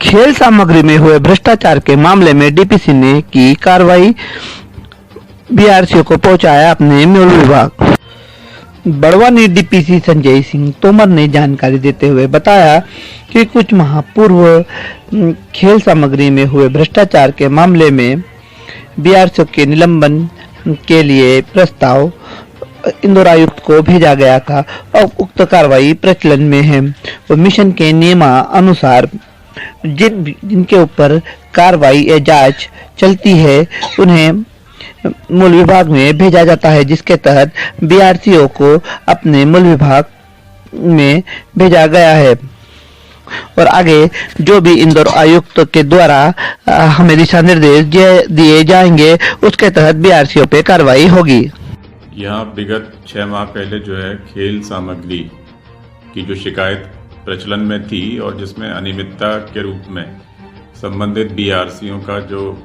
खेल सामग्री में हुए भ्रष्टाचार के मामले में डीपीसी ने की कार्रवाई, बीआरसीओ को पहुंचाया अपने मूल विभाग। बड़वानी डीपीसी संजय सिंह तोमर ने जानकारी देते हुए बताया कि कुछ माह पूर्व खेल सामग्री में हुए भ्रष्टाचार के मामले में बीआरसीओ के निलंबन के लिए प्रस्ताव इंदौर आयुक्त को भेजा गया था और उक्त कार्रवाई प्रचलन में है। वो मिशन के नियमानुसार जिनके ऊपर कार्रवाई या जांच चलती है उन्हें मूल विभाग में भेजा जाता है, जिसके तहत बीआरसीओ को अपने मूल विभाग में भेजा गया है और आगे जो भी इंदौर आयुक्त के द्वारा हमें दिशा निर्देश दिए जाएंगे उसके तहत बीआरसीओ पे कार्रवाई होगी। यहाँ विगत 6 माह पहले जो है खेल सामग्री की जो शिकायत प्रचलन में थी और जिसमें अनियमितता के रूप में संबंधित बीआरसीओ का जो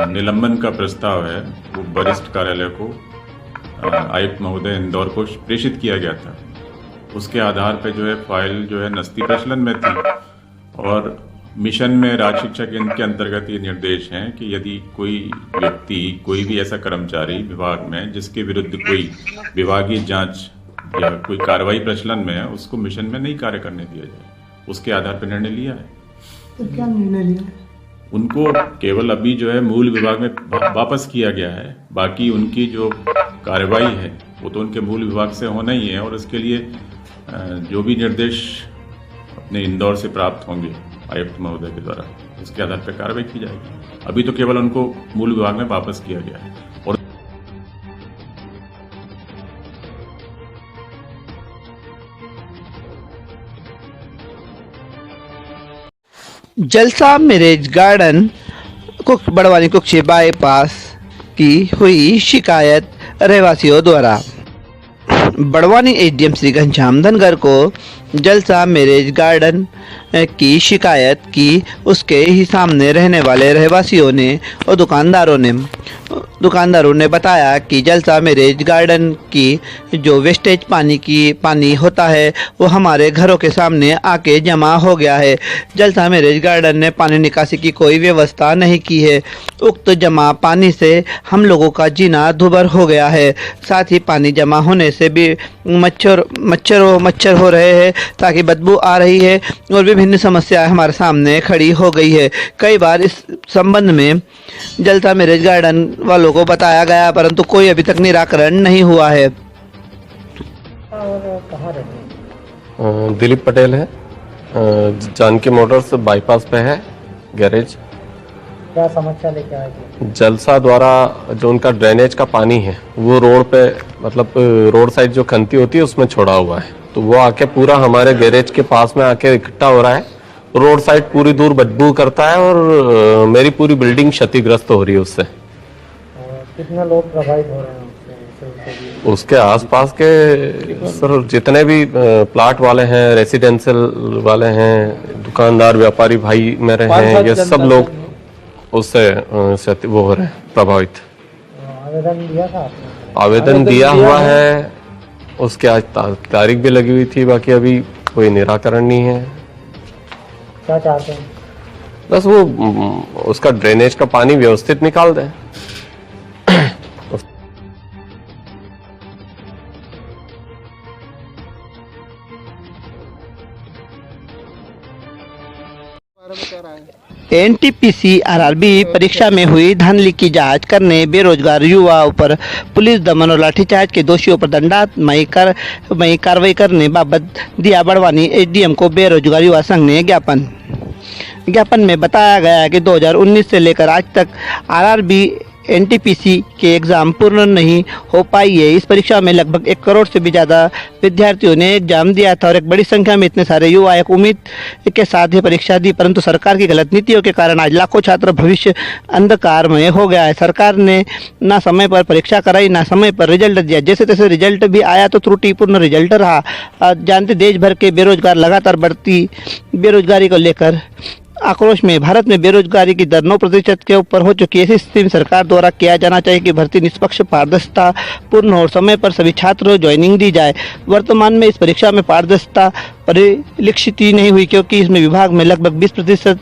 निलंबन का प्रस्ताव है वो वरिष्ठ कार्यालय को आयुक्त महोदय इंदौर को प्रेषित किया गया था। उसके आधार पर जो है फाइल जो है नस्ती प्रचलन में थी और मिशन में राज्य शिक्षा केंद्र के अंतर्गत ये निर्देश हैं कि यदि कोई व्यक्ति, कोई भी ऐसा कर्मचारी विभाग में जिसके विरुद्ध कोई विभागीय जांच या कोई कार्रवाई प्रचलन में है, उसको मिशन में नहीं कार्य करने दिया जाए। उसके आधार पर निर्णय लिया है। तो क्या निर्णय लिया? उनको केवल अभी जो है मूल विभाग में वापस किया गया है। बाकी उनकी जो कार्रवाई है वो तो उनके मूल विभाग से होना ही है और इसके लिए जो भी निर्देश अपने इंदौर से प्राप्त होंगे आयुक्त महोदय के द्वारा उसके आधार पर कार्रवाई की जाएगी। अभी तो केवल उनको मूल विभाग में वापस किया गया है। और जलसा marriage garden Barwani Kukshi bypass की हुई शिकायत रहवासियों द्वारा। बड़वानी एसडीएम श्री घनश्याम धनगर को जलसा मैरिज गार्डन की शिकायत की उसके ही सामने रहने वाले रहवासियों ने और दुकानदारों ने बताया कि जलसा मैरिज गार्डन की जो वेस्टेज पानी होता है वो हमारे घरों के सामने आके जमा हो गया है। जलसा मैरिज गार्डन ने पानी निकासी की कोई व्यवस्था नहीं की है। उक्त जमा पानी से हम लोगों का जीना दुभर हो गया है। साथ ही पानी जमा होने से भी मच्छर हो रहे हैं, ताकि बदबू आ रही है और विभिन्न समस्याएं हमारे सामने खड़ी हो गई है। कई बार इस संबंध में जलसा मैरिज गार्डन वालों को बताया गया, परंतु कोई अभी तक निराकरण नहीं हुआ है। और कहाँ रहते हैं? दिलीप पटेल है, जानकी मोटर्स बाईपास पे है गैरेज। क्या समस्या लेके आए थे? जलसा द्वारा जो उनका ड्रेनेज का पानी है वो रोड पे, मतलब रोड साइड जो खंती होती है उसमें छोड़ा हुआ है, तो वो आके पूरा हमारे गैरेज के पास में आके इकट्ठा हो रहा है। रोड साइड पूरी दूर बदबू करता है और मेरी पूरी बिल्डिंग क्षतिग्रस्त हो रही है उससे। कितने लोग प्रभावित हो रहे हैं उसके आसपास के सर जितने भी प्लाट वाले हैं, रेसिडेंशियल वाले हैं, दुकानदार व्यापारी भाई मेरे हैं, ये सब लोग उससे वो हो रहे हैं प्रभावित। आवेदन दिया था आपने? आवेदन दिया हुआ है, उसके आज तारीख भी लगी हुई थी, बाकी अभी कोई निराकरण नहीं है। क्या चाहते हैं? बस वो उसका ड्रेनेज का पानी व्यवस्थित निकाल दें। एनटीपीसी आरआरबी परीक्षा में हुई धांधली की जांच करने बेरोजगार युवाओं पर पुलिस दमन और लाठीचार्ज के दोषियों पर दंडात्मक कार्रवाई करने बाबत दिया बड़वानी एसडीएम को बेरोजगार युवा संघ ने ज्ञापन में बताया गया है कि 2019 से लेकर आज तक आरआरबी एनटीपीसी के एग्ज़ाम पूर्ण नहीं हो पाई है। इस परीक्षा में लगभग 1 करोड़ से भी ज़्यादा विद्यार्थियों ने एग्जाम दिया था और एक बड़ी संख्या में इतने सारे युवा एक उम्मीद के साथ ये परीक्षा दी, परंतु सरकार की गलत नीतियों के कारण आज लाखों छात्र भविष्य अंधकारमय हो गया है। सरकार ने ना समय पर परीक्षा कराई, ना समय पर रिजल्ट दिया। जैसे तैसे रिजल्ट भी आया तो त्रुटिपूर्ण रिजल्ट रहा। जानते देश भर के बेरोजगार लगातार बढ़ती बेरोजगारी को लेकर आक्रोश में भारत में बेरोजगारी की दर 9% के ऊपर हो चुकी है। ऐसी स्थिति में सरकार द्वारा किया जाना चाहिए कि भर्ती निष्पक्ष, पारदर्शिता पूर्ण और समय पर सभी छात्रों ज्वाइनिंग दी जाए। वर्तमान में इस परीक्षा में पारदर्शिता परिलक्षित ही नहीं हुई, क्योंकि इसमें विभाग में लगभग 20%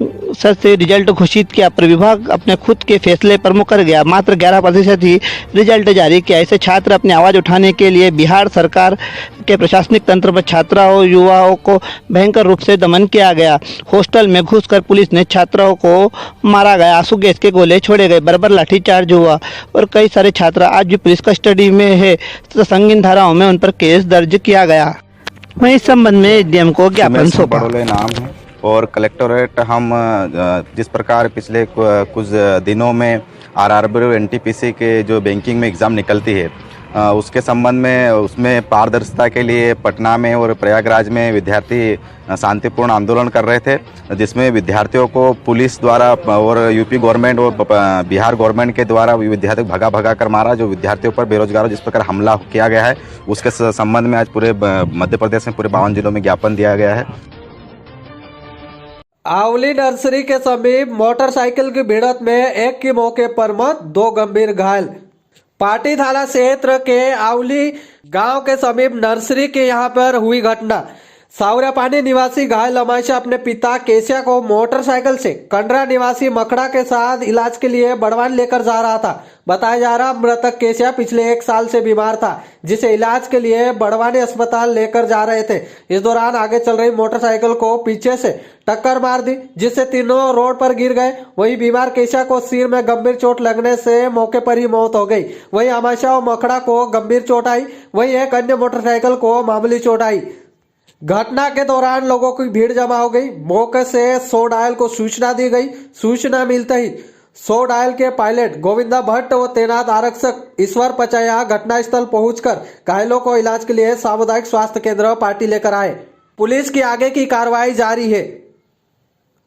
से रिजल्ट घोषित किया, पर विभाग अपने खुद के फैसले पर मुकर गया। मात्र 11% ही रिजल्ट जारी किया। ऐसे छात्र अपनी आवाज़ उठाने के लिए बिहार सरकार के प्रशासनिक तंत्र पर छात्राओं युवाओं को भयंकर रूप से दमन किया गया। हॉस्टल में घुसकर पुलिस ने छात्राओं को मारा गया, आंसू गैस के गोले छोड़े गए, बर्बर लाठीचार्ज हुआ और कई सारे छात्र आज भी पुलिस कस्टडी में है। तो संगीन धाराओं में उन पर केस दर्ज किया गया। वहीं इस संबंध में एसडीएम को ज्ञापन सौंपा। बड़ोले नाम है और कलेक्टोरेट हम जिस प्रकार पिछले कुछ दिनों में आरआरबी और एनटीपीसी के जो बैंकिंग में एग्ज़ाम निकलती है उसके संबंध में उसमें पारदर्शिता के लिए पटना में और प्रयागराज में विद्यार्थी शांतिपूर्ण आंदोलन कर रहे थे, जिसमें विद्यार्थियों को पुलिस द्वारा और यूपी गवर्नमेंट और बिहार गवर्नमेंट के द्वारा विद्यार्थियों को भगा कर मारा। जो विद्यार्थियों पर बेरोजगारों जिस प्रकार हमला किया गया है उसके संबंध में आज पूरे मध्य प्रदेश में पूरे 52 जिलों में ज्ञापन दिया गया है। आवली नर्सरी के समीप मोटरसाइकिल की भिड़ंत में एक की मौके पर मौत, 2 गंभीर घायल। पाटी थाना क्षेत्र के आवली गांव के समीप नर्सरी के यहां पर हुई घटना। सावरापानी निवासी घायल अमायशा अपने पिता केसिया को मोटरसाइकिल से कंडरा निवासी मखड़ा के साथ इलाज के लिए बड़वान लेकर जा रहा था। बताया जा रहा मृतक केसिया पिछले 1 साल से बीमार था, जिसे इलाज के लिए बड़वानी अस्पताल लेकर जा रहे थे। इस दौरान आगे चल रही मोटरसाइकिल को पीछे से टक्कर मार दी, जिससे तीनों रोड पर गिर गए। वहीं बीमार केसिया को सिर में गंभीर चोट लगने से मौके पर ही मौत हो गई। वहीं अमायशा और मखड़ा को गंभीर चोट आई, वहीं एक अन्य मोटरसाइकिल को मामूली चोट आई। घटना के दौरान लोगों की भीड़ जमा हो गई। मौके से 100 डायल को सूचना दी गई। सूचना मिलते ही 100 डायल के पायलट गोविंदा भट्ट व तैनात आरक्षक ईश्वर पचाया घटनास्थल पहुंचकर घायलों को इलाज के लिए सामुदायिक स्वास्थ्य केंद्र पार्टी लेकर आए। पुलिस की आगे की कार्रवाई जारी है।